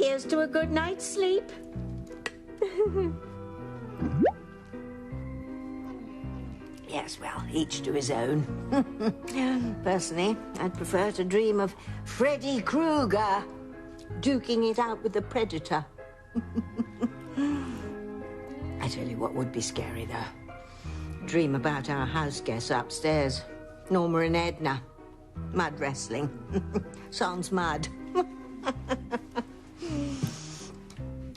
here's to a good night's sleep. Yes, well, each to his own. Personally, I'd prefer to dream of Freddy Krueger duking it out with the Predator. I tell you what would be scary, though. Dream about our house guests upstairs. Norma and Edna. Mud wrestling. Sans mud.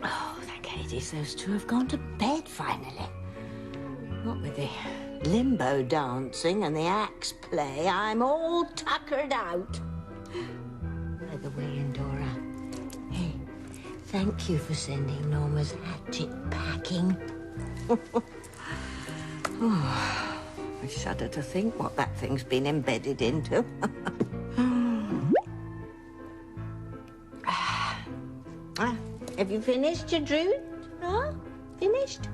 Oh, thank Hades, those two have gone to bed finally. What with the limbo dancing and the axe play, I'm all tuckered out. By the way, Endora, hey, thank you for sending Norma's hatchet packing. Oh, I shudder to think what that thing's been embedded into. Have you finished your druid? Huh? Finished?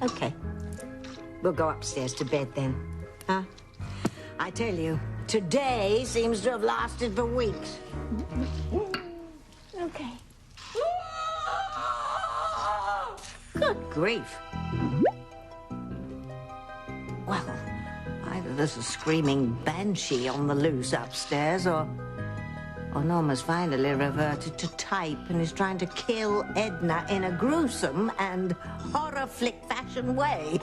Okay. We'll go upstairs to bed then. Huh? I tell you, today seems to have lasted for weeks. Okay. Good grief. Well, either there's a screaming banshee on the loose upstairs, or Norma's finally reverted to type and is trying to kill Edna in a gruesome and horror flick fashion way.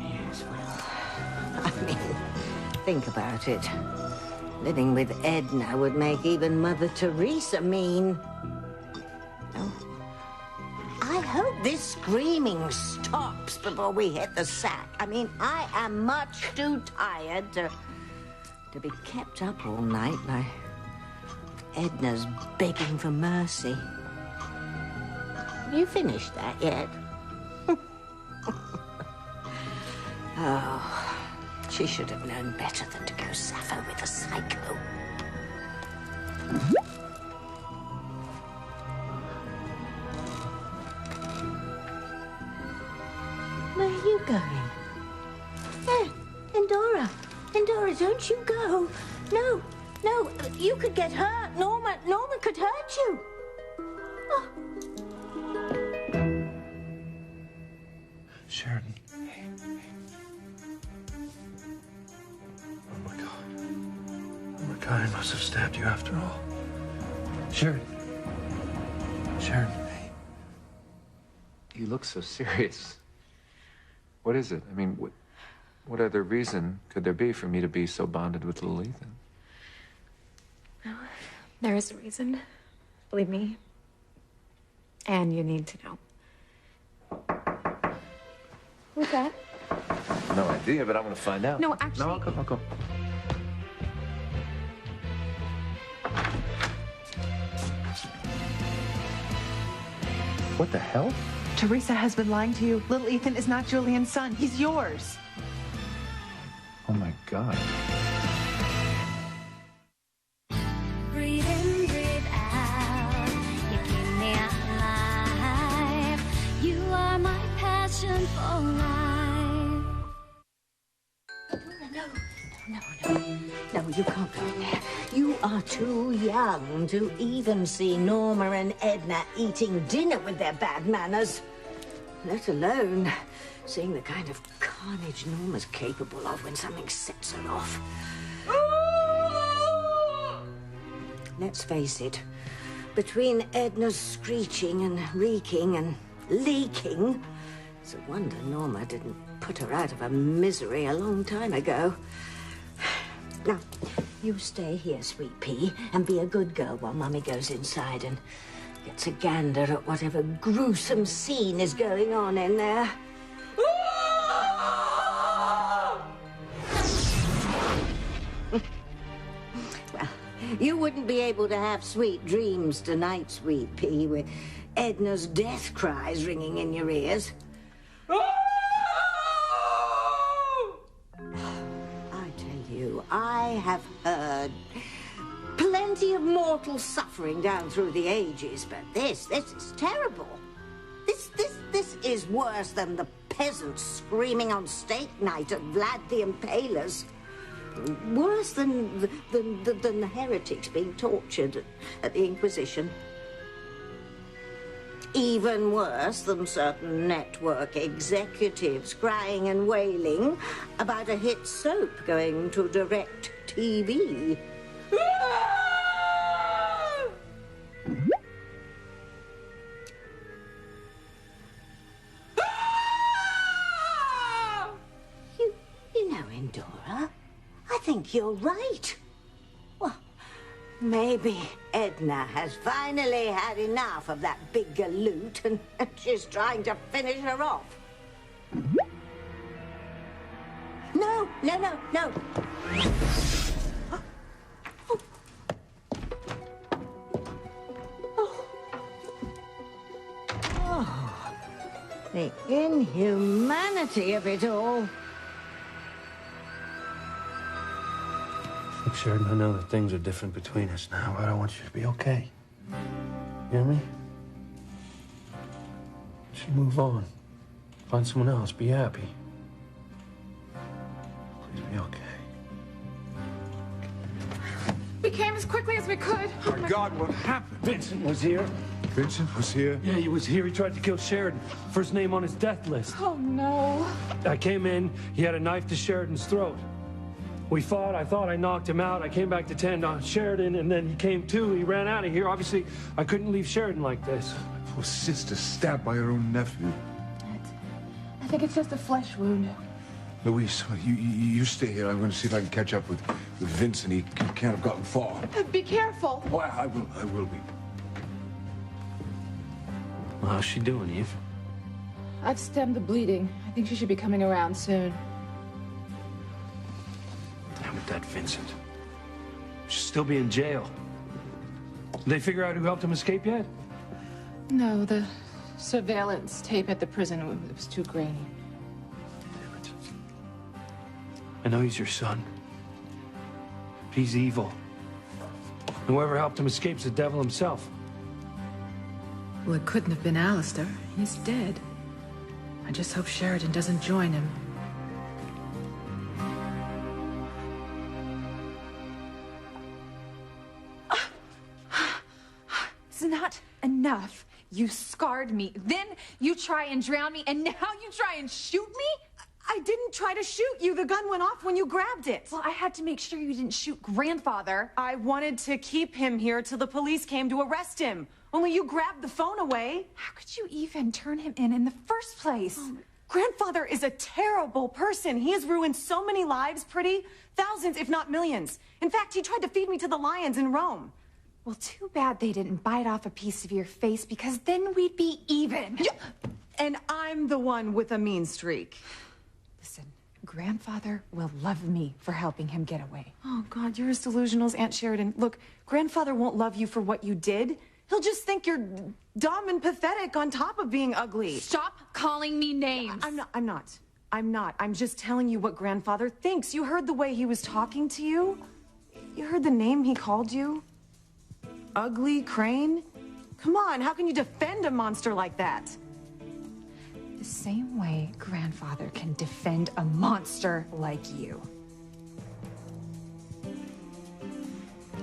Yes, well, I mean, think about it. Living with Edna would make even Mother Teresa mean. Oh, I hope this screaming stops before we hit the sack. I mean, I am much too tired to be kept up all night by Edna's begging for mercy. Have you finished that yet? Oh, she should have known better than to go Sappho with a psycho. Where are you going? There, Endora. Endora, don't you go. No, you could get hurt. Norma could hurt you. Oh. Sheridan. Hey. Oh my God, I must have stabbed you after all. Sheridan, hey. You look so serious. What is it? I mean, what other reason could there be for me to be so bonded with little Ethan? No, there is a reason. Believe me. And you need to know. Who's that? No idea, but I'm going to find out. No, actually... No, I'll go. What the hell? Teresa has been lying to you. Little Ethan is not Julian's son. He's yours. Oh, my God. Breathe in, breathe out. You keep me alive. You are my passion for life. No, you can't go in there. You are too young to even see Norma and Edna eating dinner with their bad manners. Let alone seeing the kind of carnage Norma's capable of when something sets her off. Let's face it, between Edna's screeching and reeking and leaking, it's a wonder Norma didn't put her out of her misery a long time ago. Now, you stay here, Sweet Pea, and be a good girl while Mummy goes inside and gets a gander at whatever gruesome scene is going on in there. Well, you wouldn't be able to have sweet dreams tonight, Sweet Pea, with Edna's death cries ringing in your ears. I have heard plenty of mortal suffering down through the ages, but this is terrible. This is worse than the peasants screaming on steak night at Vlad the Impaler's. Worse than the heretics being tortured at the Inquisition. Even worse than certain network executives crying and wailing about a hit soap going to direct TV. You know, Endora, I think you're right. Well, maybe Edna has finally had enough of that big galoot and she's trying to finish her off. No. Oh, the inhumanity of it all. Look, Sheridan, I know that things are different between us now, but I want you to be okay. You hear me? You should move on. Find someone else. Be happy. Please be okay. We came as quickly as we could. Oh my God, what happened? Vincent was here. Vincent was here? Yeah, he was here. He tried to kill Sheridan. First name on his death list. Oh, no. I came in. He had a knife to Sheridan's throat. We fought. I thought I knocked him out. I came back to tend on Sheridan, and then he came to. He ran out of here. Obviously, I couldn't leave Sheridan like this. My poor sister stabbed by her own nephew. I think it's just a flesh wound. Louise, you stay here. I'm going to see if I can catch up with Vincent. He can't have gotten far. Be careful. Oh, I will be. Well, how's she doing, Eve? I've stemmed the bleeding. I think she should be coming around soon. Damn it, that Vincent. She'll still be in jail. Did they figure out who helped him escape yet? No, the surveillance tape at the prison, it was too grainy. Damn it. I know he's your son. He's evil. Whoever helped him escape's the devil himself. Well, it couldn't have been Alistair. He's dead. I just hope Sheridan doesn't join him. It's not enough. You scarred me. Then you try and drown me, and now you try and shoot me? I didn't try to shoot you. The gun went off when you grabbed it. Well, I had to make sure you didn't shoot Grandfather. I wanted to keep him here till the police came to arrest him. Only you grabbed the phone away. How could you even turn him in the first place? Grandfather is a terrible person. He has ruined so many lives, Pretty. Thousands, if not millions. In fact, he tried to feed me to the lions in Rome. Well, too bad they didn't bite off a piece of your face, because then we'd be even. Yeah. And I'm the one with a mean streak. Listen, Grandfather will love me for helping him get away. Oh, God, you're as delusional as Aunt Sheridan. Look, Grandfather won't love you for what you did. He'll just think you're dumb and pathetic on top of being ugly. Stop calling me names. I'm not. I'm just telling you what Grandfather thinks. You heard the way he was talking to you? You heard the name he called you? Ugly Crane? Come on, how can you defend a monster like that? The same way Grandfather can defend a monster like you.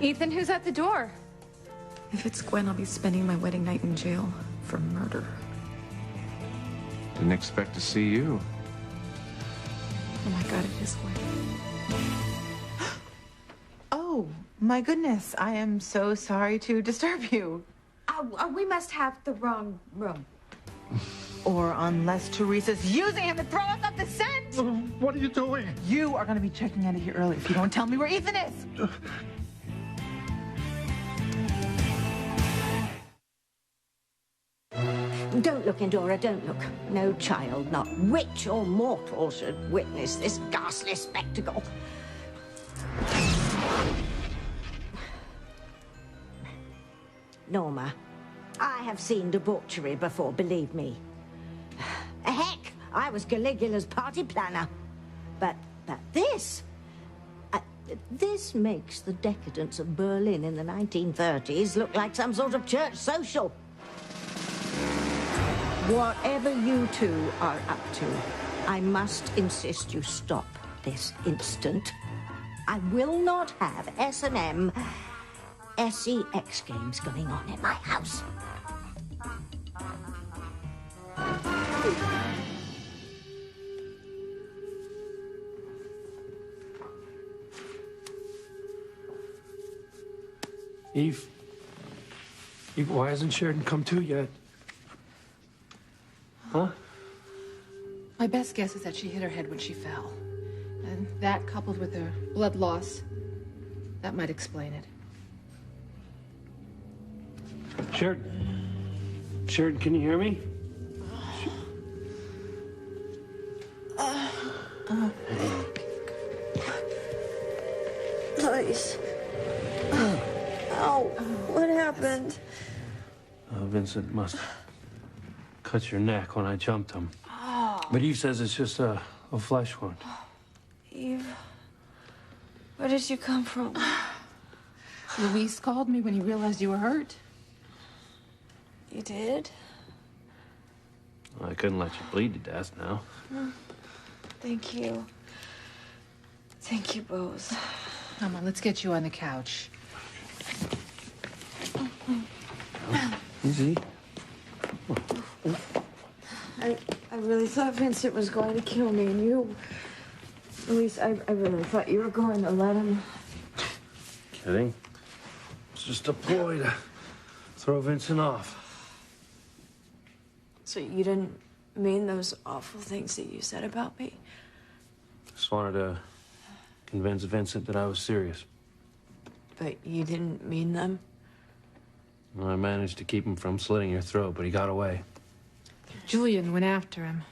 Ethan, who's at the door? If it's Gwen, I'll be spending my wedding night in jail for murder. Didn't expect to see you. Oh my God, it is Gwen. Oh, my goodness. I am so sorry to disturb you. We must have the wrong room. Or unless Teresa's using him to throw us off the scent. What are you doing? You are going to be checking out of here early if you don't tell me where Ethan is. Don't look, Endora, don't look. No child, not witch or mortal, should witness this ghastly spectacle. Norma, I have seen debauchery before, believe me. Heck, I was Caligula's party planner. But this... this makes the decadence of Berlin in the 1930s look like some sort of church social. Whatever you two are up to, I must insist you stop this instant. I will not have S&M SEX games going on in my house. Eve, why hasn't Sheridan come to yet? Huh? My best guess is that she hit her head when she fell. And that, coupled with her blood loss, that might explain it. Sheridan, can you hear me? Nice. Ow, what happened? Vincent must have cut your neck when I jumped him. Oh. But Eve says it's just a flesh wound. Eve, where did you come from? Luis called me when he realized you were hurt. You did? I couldn't let you bleed to death now. Thank you. Thank you both. Come on, let's get you on the couch. Easy. I really thought Vincent was going to kill me, and you... Luis, I really thought you were going to let him. Kidding. It's just a ploy to throw Vincent off. So you didn't mean those awful things that you said about me? Just wanted to convince Vincent that I was serious. But you didn't mean them? I managed to keep him from slitting your throat, but he got away. Julian went after him.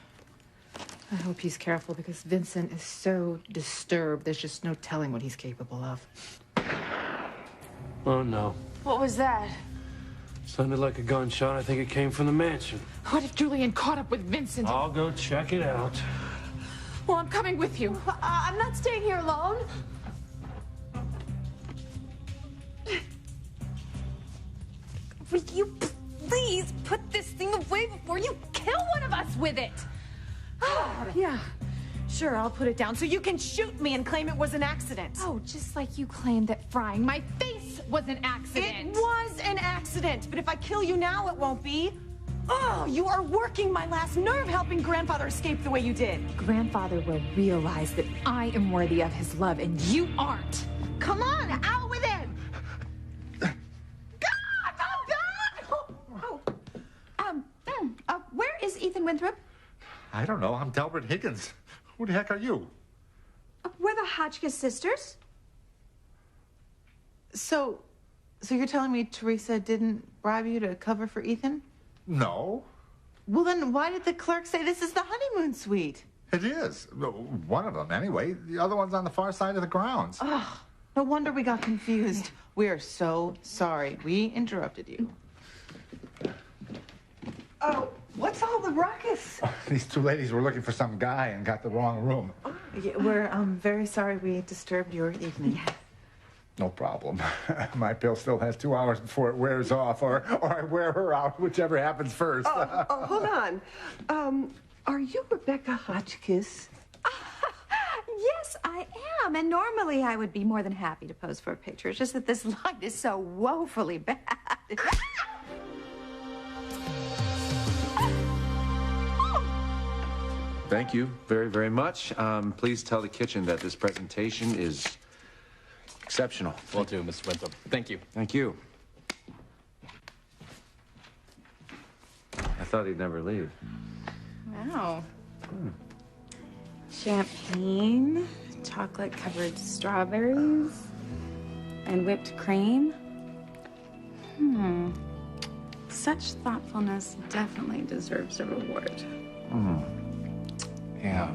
I hope he's careful because Vincent is so disturbed. There's just no telling what he's capable of. Oh, no. What was that? Sounded like a gunshot. I think it came from the mansion. What if Julian caught up with Vincent? I'll go check it out. Well, I'm coming with you. I'm not staying here alone. Will you please put this thing away before you kill one of us with it? Yeah, sure, I'll put it down so you can shoot me and claim it was an accident. Oh, just like you claimed that frying my face was an accident. It was an accident, but if I kill you now, it won't be. Oh, you are working my last nerve helping Grandfather escape the way you did. Grandfather will realize that I am worthy of his love and you aren't. Come on, out with it! Where is Ethan Winthrop? I don't know. I'm Delbert Higgins. Who the heck are you? We're the Hotchkiss sisters. So you're telling me Teresa didn't bribe you to cover for Ethan? No, Well, then why did the clerk say this is the honeymoon suite? it is. One of them, anyway. The other one's on the far side of the grounds. Oh, no wonder we got confused. We are so sorry. We interrupted you. Oh, what's all the ruckus? These two ladies were looking for some guy and got the wrong room. Yeah, we're very sorry we disturbed your evening. No problem. My pill still has 2 hours before it wears off, or I wear her out, whichever happens first. Hold on. Are you Rebecca Hotchkiss? Yes, I am. And normally I would be more than happy to pose for a picture. It's just that this light is so woefully bad. Thank you very, very much. Please tell the kitchen that this presentation is exceptional. Will do, Mr. Winthrop. Thank you. Thank you. I thought he'd never leave. Wow. Champagne, chocolate-covered strawberries, and whipped cream. Such thoughtfulness definitely deserves a reward. Yeah.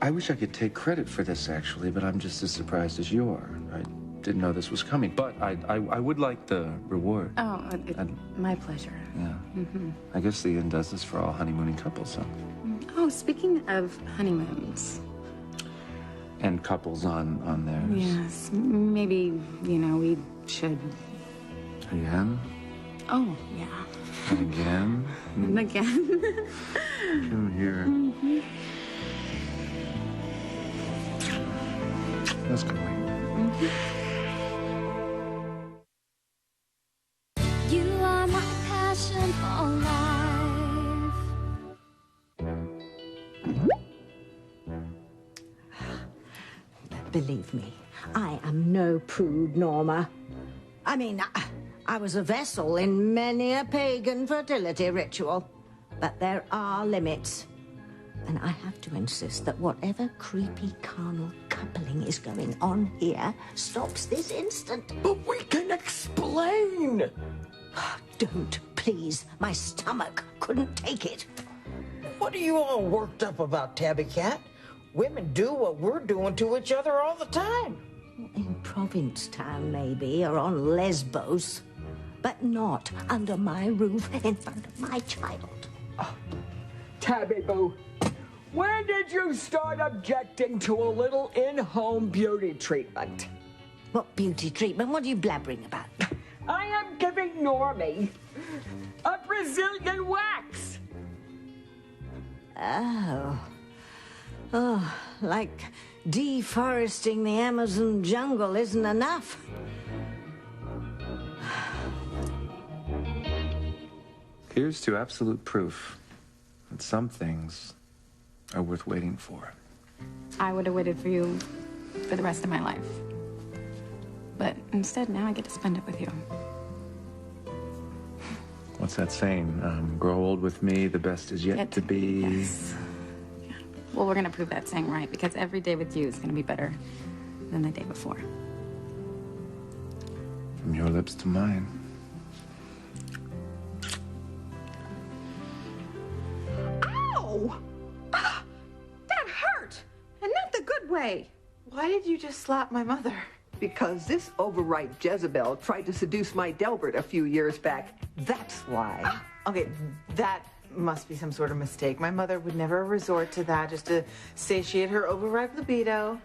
I wish I could take credit for this, actually, but I'm just as surprised as you are. I didn't know this was coming, but I would like the reward. Oh, my pleasure. Yeah. I guess the inn does this for all honeymooning couples, huh? Oh, speaking of honeymoons. And couples on theirs. Yes, maybe, we should. Again? Oh, yeah. And again? And again. Come here. That's good. You are my passion for life. Believe me, I am no prude, Norma. I mean, I was a vessel in many a pagan fertility ritual. But there are limits. And I have to insist that whatever creepy carnal coupling is going on here stops this instant. But we can explain. Don't, please. My stomach couldn't take it. What are you all worked up about, Tabby Cat? Women do what we're doing to each other all the time. In Provincetown, maybe, or on Lesbos. But not under my roof in front of my child. Tabby Boo, when did you start objecting to a little in-home beauty treatment? What beauty treatment? What are you blabbering about? I am giving Normie a Brazilian wax. Oh, like deforesting the Amazon jungle isn't enough. Here's to absolute proof that some things are worth waiting for. I would have waited for you for the rest of my life. But instead, now I get to spend it with you. What's that saying? Grow old with me, the best is yet to be. Yes. Yeah. Well, we're going to prove that saying right, because every day with you is going to be better than the day before. From your lips to mine. Ow! Ah, that hurt! And not the good way. Why did you just slap my mother? Because this overripe Jezebel tried to seduce my Delbert a few years back. That's why. Okay, that must be some sort of mistake. My mother would never resort to that just to satiate her overripe libido.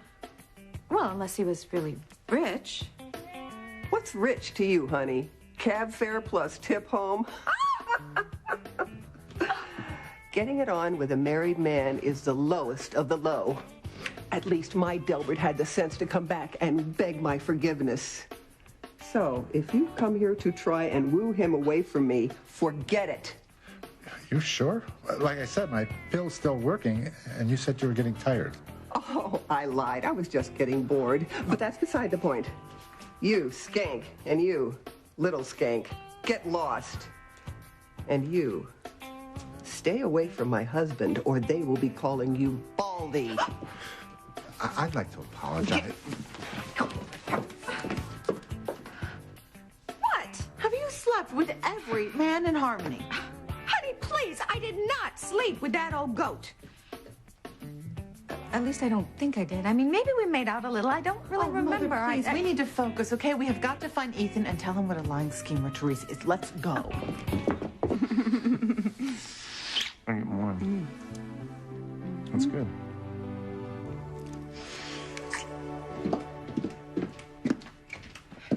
Well, unless he was really rich. What's rich to you, honey? Cab fare plus tip home? Getting it on with a married man is the lowest of the low. At least my Delbert had the sense to come back and beg my forgiveness. So, if you come here to try and woo him away from me, forget it. You sure? Like I said, my pill's still working, and you said you were getting tired. Oh, I lied. I was just getting bored. But that's beside the point. You, skank, and you, little skank, get lost. And you, stay away from my husband, or they will be calling you Baldy. I'd like to apologize. What? Have you slept with every man in Harmony? Honey, please, I did not sleep with that old goat. At least I don't think I did. I mean, maybe we made out a little. I don't really remember. Mother, please, we need to focus, okay? We have got to find Ethan and tell him what a lying schemer Teresa is. Let's go. I get more. That's good.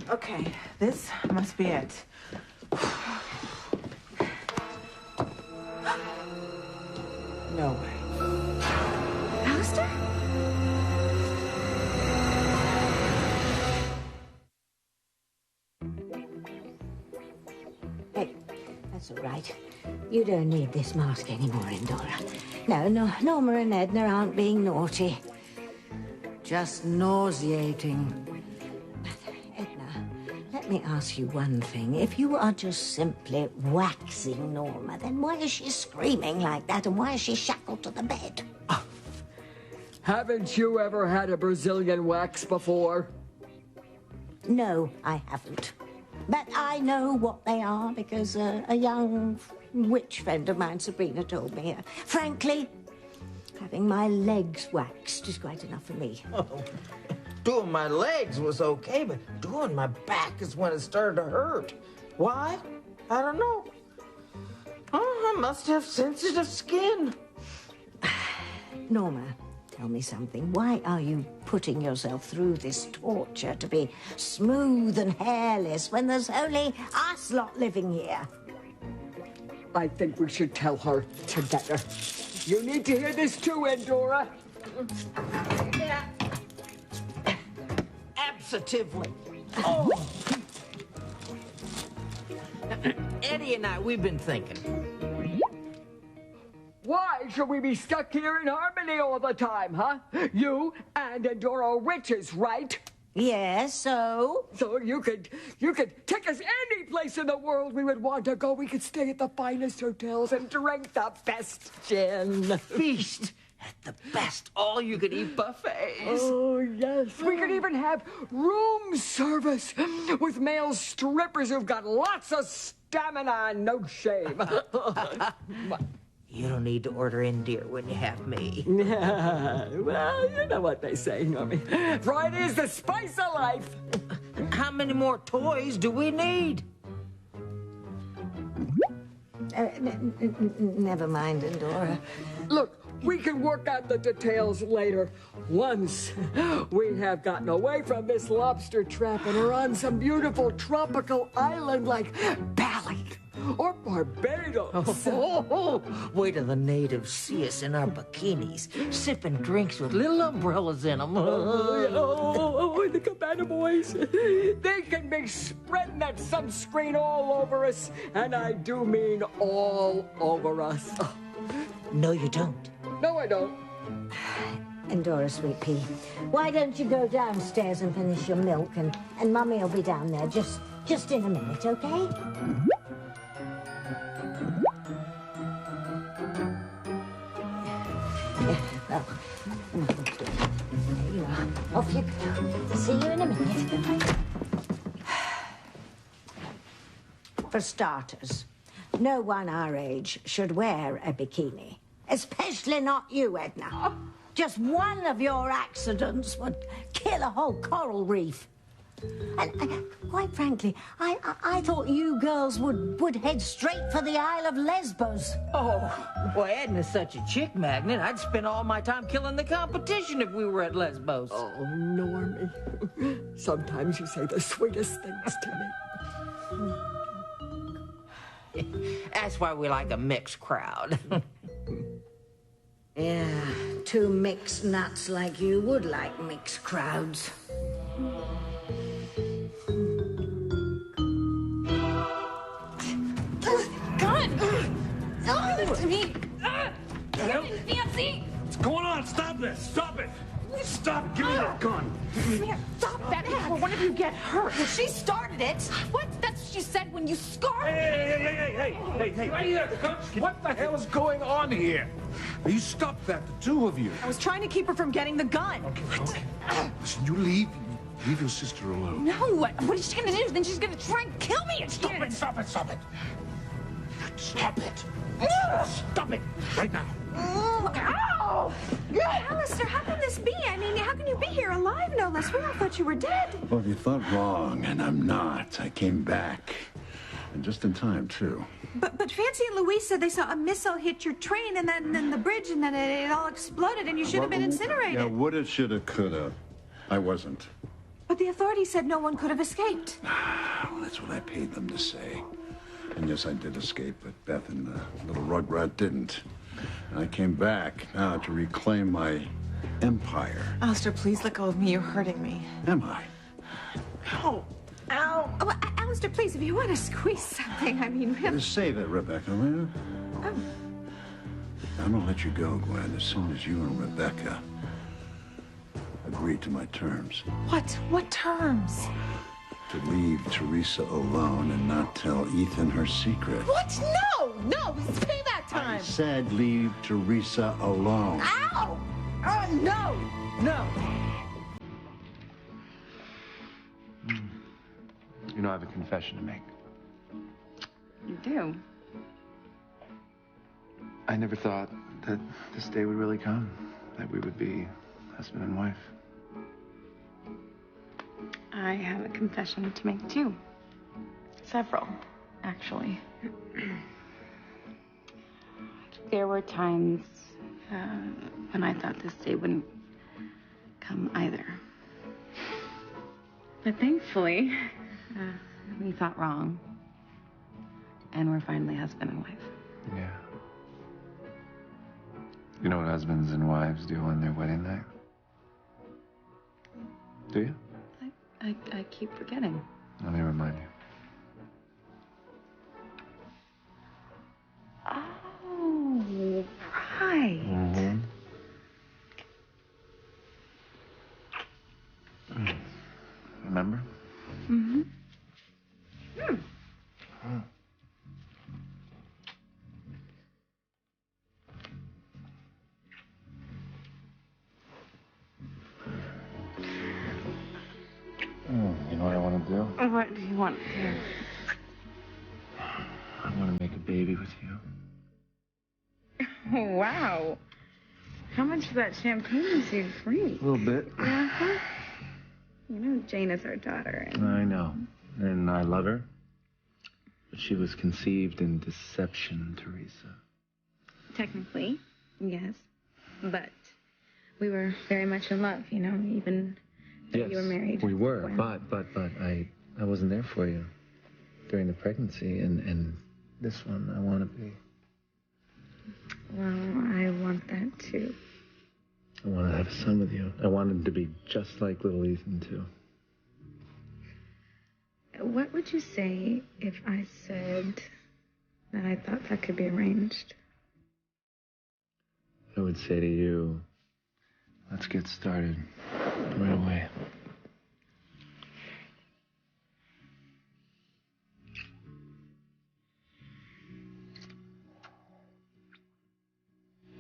Okay, this must be it. No way. Alistair? Hey, that's all right. You don't need this mask anymore, Endora. No, Norma and Edna aren't being naughty. Just nauseating. Edna, let me ask you one thing. If you are just simply waxing Norma, then why is she screaming like that, and why is she shackled to the bed? Haven't you ever had a Brazilian wax before? No, I haven't. But I know what they are because a young witch friend of mine, Sabrina, told me. Frankly, having my legs waxed is quite enough for me. Oh, doing my legs was okay, but doing my back is when it started to hurt. Why? I don't know. Oh, I must have sensitive skin. Norma, tell me something. Why are you putting yourself through this torture to be smooth and hairless when there's only us lot living here? I think we should tell her together. You need to hear this too, Endora. Yeah. positively. Oh. Eddie and I, we've been thinking. Why should we be stuck here in Harmony all the time, huh? You and Endora Riches, right? Yes, so? So you could take us any place in the world we would want to go. We could stay at the finest hotels and drink the best gin. Feast at the best all-you-can-eat buffets. Oh, yes. We could even have room service with male strippers who've got lots of stamina and no shame. You don't need to order in, dear, when you have me. Well, you know what they say, Normie. Variety is the spice of life. How many more toys do we need? Never mind, Endora. Look, we can work out the details later. Once we have gotten away from this lobster trap and are on some beautiful tropical island like Bali or Barbados. Wait till the natives see us in our bikinis, sipping drinks with little umbrellas in them. The Cabana Boys. They can be spreading that sunscreen all over us, and I do mean all over us. No, you don't. No, I don't. Endora, sweet pea, why don't you go downstairs and finish your milk, and Mummy will be down there just in a minute, okay? Well, there you are. Off you go. See you in a minute. For starters, no one our age should wear a bikini. Especially not you, Edna. Just one of your accidents would kill a whole coral reef. And quite frankly, I thought you girls would head straight for the Isle of Lesbos. Oh, well, Edna's such a chick magnet. I'd spend all my time killing the competition if we were at Lesbos. Oh, Normie. Sometimes you say the sweetest things to me. That's why we like a mixed crowd. Yeah, two mixed nuts like you would like mixed crowds. Gun! Don't give it to me! Fancy! What's going on? Stop this! Stop it! Stop it! Give me that gun! Stop that before one of you get hurt. Well, she started it. What? That's what she said when you scarred me. Hey, right here! What the hell is going on here? You stop that, the two of you. I was trying to keep her from getting the gun. Okay. Listen, you leave your sister alone. No, what is she gonna do? Then she's gonna try and kill me again. Stop it! Stop it! Stop it! Right now. Ow! Alistair, how can this be? I mean, how can you be here alive, no less? We all thought you were dead. Well, you thought wrong, and I'm not. I came back. And just in time, too. But Fancy and Louise said they saw a missile hit your train and then the bridge and then it all exploded and you should have been incinerated. Yeah, woulda, shoulda, coulda. I wasn't. But the authorities said no one could have escaped. Well, that's what I paid them to say. And yes, I did escape, but Beth and the little rugrat didn't. And I came back now to reclaim my empire. Alistair, please let go of me. You're hurting me. Am I? Ow. Ow. Oh, Alistair, please, if you want to squeeze something, I mean, really. Save it, Rebecca, will you? Oh. I'm gonna let you go, Gwen, as soon as you and Rebecca agree to my terms. What? What terms? To leave Teresa alone and not tell Ethan her secret. What? No! It's payback time! I said leave Teresa alone. Ow! No! You know, I have a confession to make. You do? I never thought that this day would really come, that we would be husband and wife. I have a confession to make, too. Several, actually. There were times when I thought this day wouldn't come either. But thankfully, we thought wrong. And we're finally husband and wife. Yeah. You know what husbands and wives do on their wedding night? Do you? I keep forgetting. Let me remind you. Oh, right. Mm-hmm. Remember? Mm-hmm. You know what I want to do? What do you want to do? I want to make a baby with you. Wow. How much of that champagne is you free? A little bit. Uh-huh. You know, Jane is our daughter. And... I know. And I love her. But she was conceived in deception, Teresa. Technically, yes. But we were very much in love, you know, even though you were married. We were, when... but I wasn't there for you during the pregnancy, and this one I want to be. Well, I want that too. I want to have a son with you. I want him to be just like little Ethan, too. What would you say if I said that I thought that could be arranged? I would say to you, let's get started right away.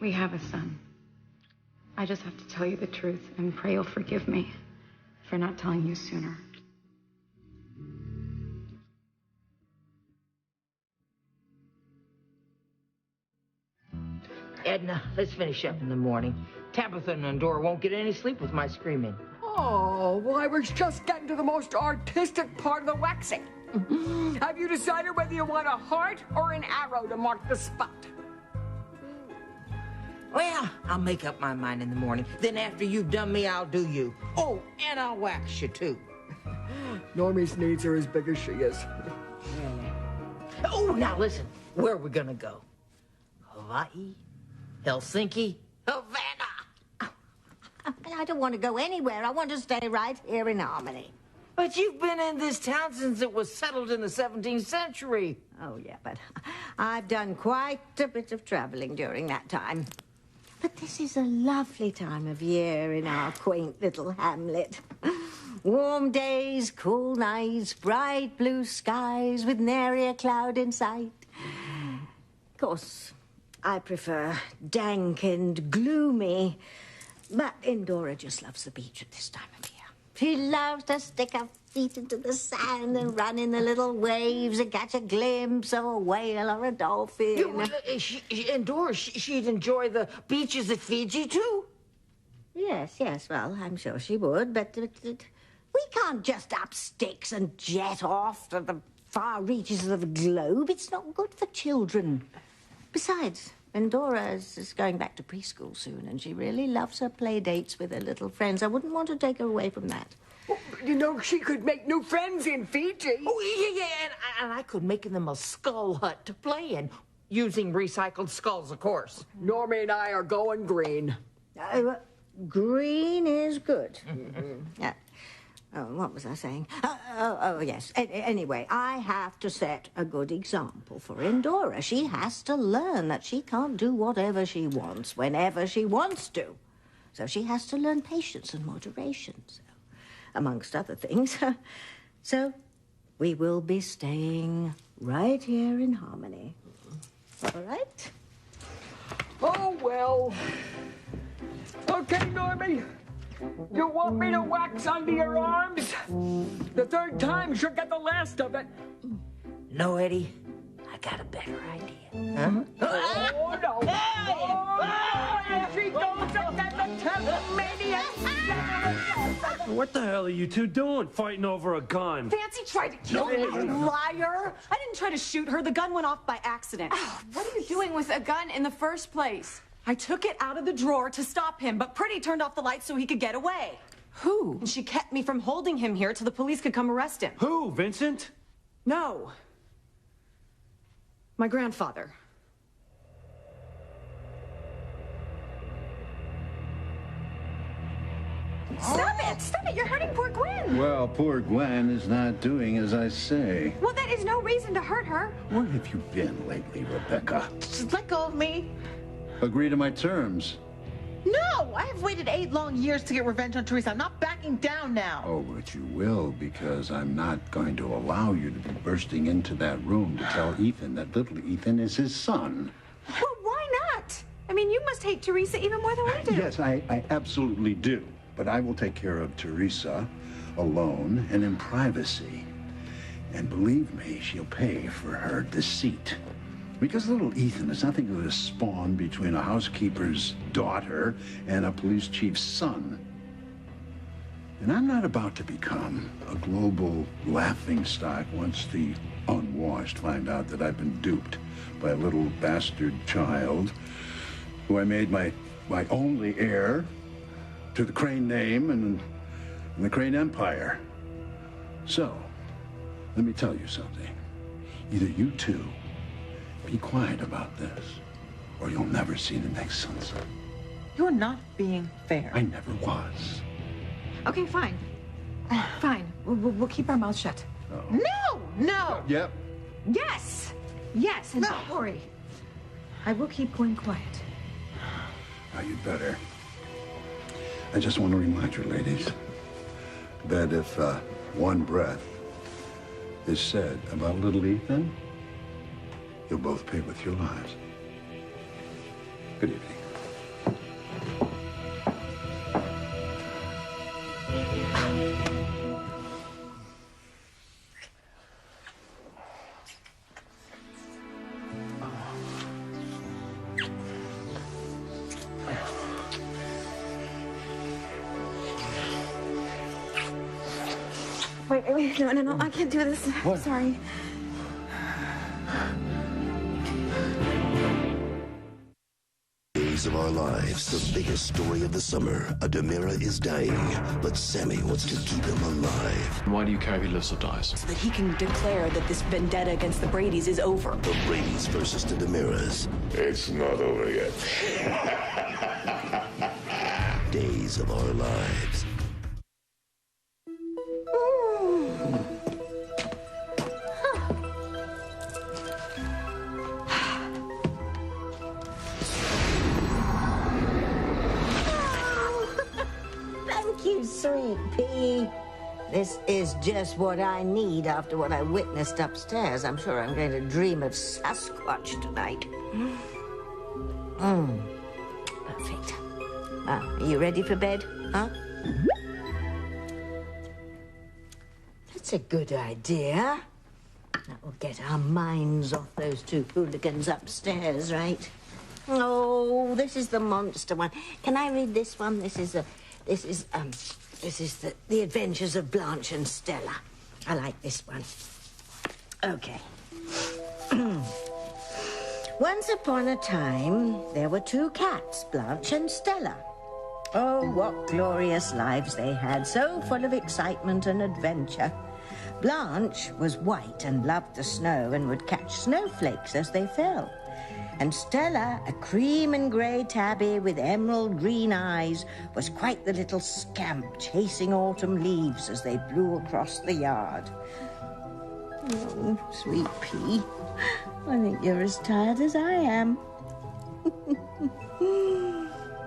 We have a son. I just have to tell you the truth and pray you'll forgive me for not telling you sooner. Edna, let's finish up in the morning. Tabitha and Endora won't get any sleep with my screaming. Oh, well, I was just getting to the most artistic part of the waxing. Have you decided whether you want a heart or an arrow to mark the spot? Well, I'll make up my mind in the morning. Then after you've done me, I'll do you. Oh, and I'll wax you, too. Normie's needs are as big as she is. Oh, now listen. Where are we gonna go? Hawaii? Helsinki? Havana? I don't want to go anywhere. I want to stay right here in Harmony. But you've been in this town since it was settled in the 17th century. Oh, yeah, but I've done quite a bit of traveling during that time. But this is a lovely time of year in our quaint little hamlet. Warm days, cool nights, bright blue skies with nary a cloud in sight. Of course, I prefer dank and gloomy, but Endora just loves the beach at this time of year. She loves to stick her feet into the sand and run in the little waves and catch a glimpse of a whale or a dolphin. Endora, she'd enjoy the beaches at Fiji, too. Yes, well, I'm sure she would, but we can't just up sticks and jet off to the far reaches of the globe. It's not good for children. Besides, Endora is going back to preschool soon, and she really loves her play dates with her little friends. I wouldn't want to take her away from that. Well, you know, she could make new friends in Fiji. Oh, yeah, and I could make them a skull hut to play in, using recycled skulls, of course. Normie and I are going green. Green is good. Yeah. Oh, what was I saying? Yes. Anyway, I have to set a good example for Endora. She has to learn that she can't do whatever she wants, whenever she wants to. So she has to learn patience and moderation, amongst other things. So we will be staying right here in Harmony. All right? Oh, well. Okay, Normie. You want me to wax under your arms? The third time she'll get the last of it. No, Eddie. I got a better idea. Huh? Oh, no. Hey! Oh, there she goes again, the Tasmanian. What the hell are you two doing, fighting over a gun? Fancy tried to kill me, you liar! I didn't try to shoot her. The gun went off by accident. What are you doing with a gun in the first place? I took it out of the drawer to stop him, but Pretty turned off the lights so he could get away. Who? And she kept me from holding him here till the police could come arrest him. Who, Vincent? No. My grandfather. Stop it! Stop it! You're hurting poor Gwen! Well, poor Gwen is not doing as I say. Well, that is no reason to hurt her. Where have you been lately, Rebecca? Just let go of me. Agree to my terms. No! I have waited 8 long years to get revenge on Teresa. I'm not backing down now. Oh, but you will, because I'm not going to allow you to be bursting into that room to tell Ethan that little Ethan is his son. Well, why not? I mean, you must hate Teresa even more than we do. Yes, I absolutely do. But I will take care of Teresa alone and in privacy. And believe me, she'll pay for her deceit. Because little Ethan is nothing but a spawn between a housekeeper's daughter and a police chief's son. And I'm not about to become a global laughingstock once the unwashed find out that I've been duped by a little bastard child who I made my only heir to the Crane name and the Crane Empire. So, let me tell you something. Either you two be quiet about this, or you'll never see the next sunset. You're not being fair. I never was. Okay, fine. Fine. We'll keep our mouths shut. No! No! Yep. Yes! Yes, and don't worry. I will keep Gwen quiet. Now, you'd better. I just want to remind you, ladies, that if one breath is said about little Ethan, you'll both pay with your lives. Good evening. Wait, no, I can't do this. What? Sorry. Days of Our Lives, the biggest story of the summer. Adamira is dying, but Sammy wants to keep him alive. Why do you care if he lives or dies? So that he can declare that this vendetta against the Bradys is over. The Bradys versus the Demiras. It's not over yet. Days of Our Lives. Thank you, sweet pea. This is just what I need after what I witnessed upstairs. I'm sure I'm going to dream of Sasquatch tonight. Perfect. Are you ready for bed, huh? That's a good idea. That will get our minds off those two hooligans upstairs, right? Oh, this is the monster one. Can I read this one? This is the Adventures of Blanche and Stella. I like this one. Okay. Once upon a time, there were two cats, Blanche and Stella. Oh, what glorious lives they had, so full of excitement and adventure. Blanche was white and loved the snow and would catch snowflakes as they fell. And Stella, a cream and grey tabby with emerald green eyes, was quite the little scamp chasing autumn leaves as they blew across the yard. Oh, sweet pea, I think you're as tired as I am.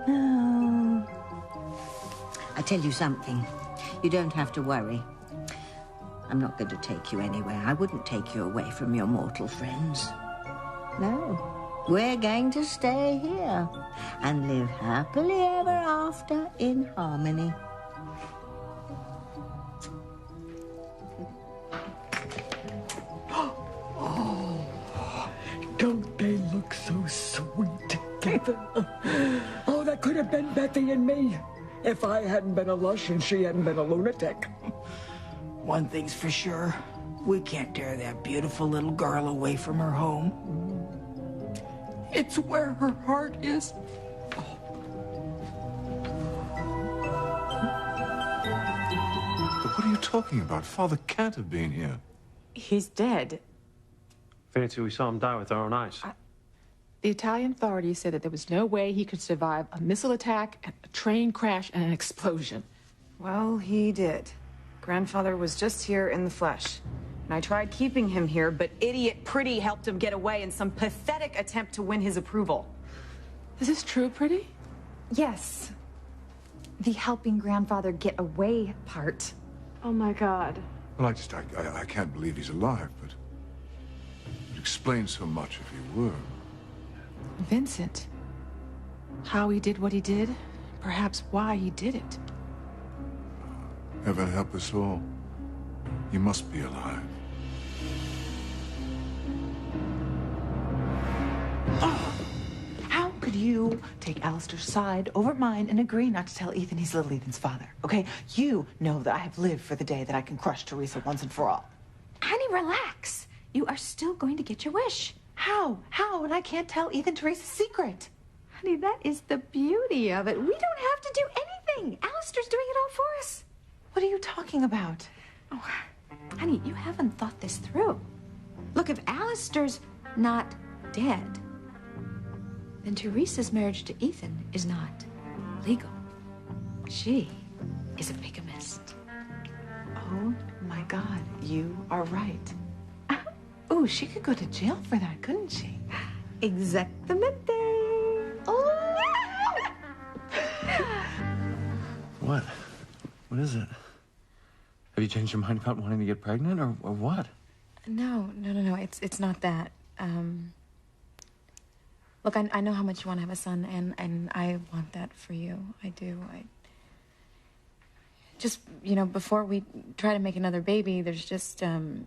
Oh. I tell you something, you don't have to worry. I'm not going to take you anywhere. I wouldn't take you away from your mortal friends. No. We're going to stay here and live happily ever after in harmony. Oh, don't they look so sweet together? Oh, that could have been Bethy and me if I hadn't been a lush and she hadn't been a lunatic. One thing's for sure, we can't tear that beautiful little girl away from her home. It's where her heart is. But what are you talking about? Father can't have been here. He's dead. Fancy we saw him die with our own eyes. The Italian authorities said that there was no way he could survive a missile attack, a train crash, and an explosion. Well, he did. Grandfather was just here in the flesh. And I tried keeping him here, but idiot Pretty helped him get away in some pathetic attempt to win his approval. Is this true, Pretty? Yes. The helping grandfather get away part. Oh my God. Well, I can't believe he's alive, but it would explain so much if he were. Vincent. How he did what he did, perhaps why he did it. Heaven help us all. He must be alive. How could you take Alistair's side over mine and agree not to tell Ethan he's little Ethan's father, okay? You know that I have lived for the day that I can crush Teresa once and for all. Honey, relax. You are still going to get your wish. How? How? And I can't tell Ethan Teresa's secret. Honey, that is the beauty of it. We don't have to do anything. Alistair's doing it all for us. What are you talking about? Oh, honey, you haven't thought this through. Look, if Alistair's not dead, then Teresa's marriage to Ethan is not legal. She is a bigamist. Oh, my God. You are right. Ooh, she could go to jail for that, couldn't she? Exactamente. What? What is it? Have you changed your mind about wanting to get pregnant, or what? No. It's not that. Look, I know how much you want to have a son, and I want that for you. I do. Just, before we try to make another baby, there's just, something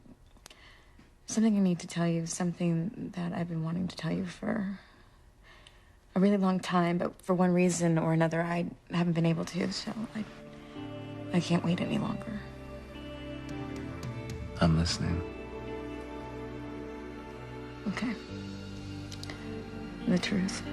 I need to tell you, something that I've been wanting to tell you for a really long time, but for one reason or another, I haven't been able to, so I can't wait any longer. I'm listening. Okay. The truth.